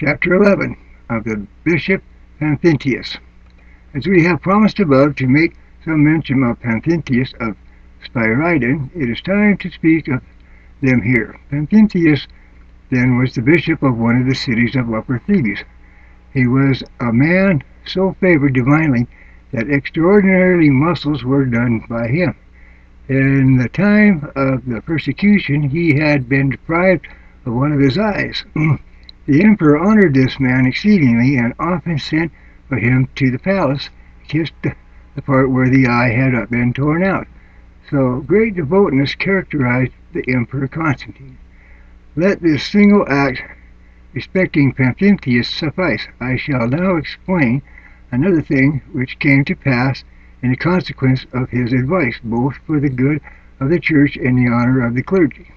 Chapter 11 of the Bishop Panthintius. As we have promised above to make some mention of Panthintius of Spyridon, it is time to speak of them here. Panthintius then was the bishop of one of the cities of Upper Thebes. He was a man so favored divinely that extraordinary miracles were done by him. In the time of the persecution, he had been deprived of one of his eyes. The emperor honored this man exceedingly and often sent for him to the palace, kissed the part where the eye had been torn out. So great devoutness characterized the Emperor Constantine. Let this single act respecting Panthintius suffice. I shall now explain another thing which came to pass in the consequence of his advice, both for the good of the church and the honor of the clergy.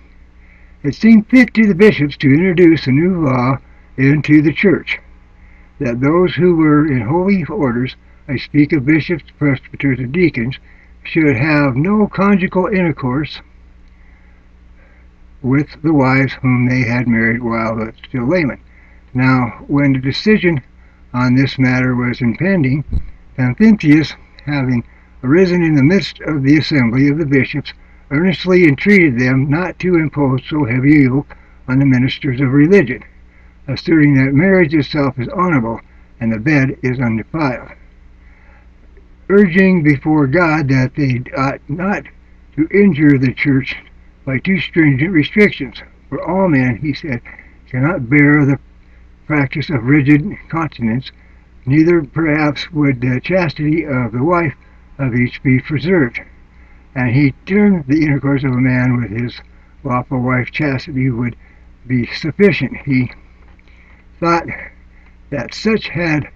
It seemed fit to the bishops to introduce a new law into the church, that those who were in holy orders, I speak of bishops, presbyters, and deacons, should have no conjugal intercourse with the wives whom they had married while still laymen. Now, when the decision on this matter was impending, Panthintius, having arisen in the midst of the assembly of the bishops, earnestly entreated them not to impose so heavy a yoke on the ministers of religion, asserting that marriage itself is honorable and the bed is undefiled, urging before God that they ought not to injure the church by too stringent restrictions. For all men, he said, cannot bear the practice of rigid continence, neither perhaps would the chastity of the wife of each be preserved. And he termed the intercourse of a man with his lawful wife chastity would be sufficient. He thought that such had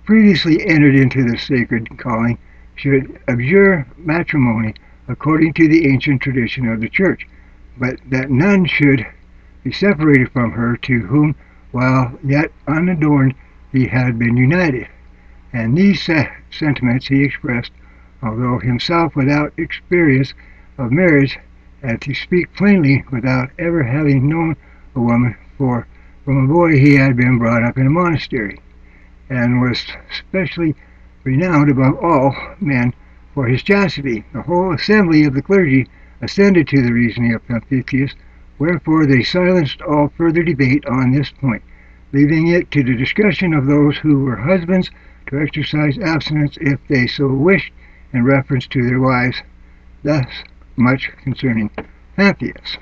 previously entered into the sacred calling should abjure matrimony according to the ancient tradition of the church, but that none should be separated from her to whom, while yet unadorned, he had been united. And these sentiments he expressed, although himself without experience of marriage, and to speak plainly without ever having known a woman, for from a boy he had been brought up in a monastery, and was specially renowned above all men for his chastity. The whole assembly of the clergy assented to the reasoning of Panthintius, wherefore they silenced all further debate on this point, leaving it to the discussion of those who were husbands to exercise abstinence if they so wished in reference to their wives. Thus much concerning Panthintius.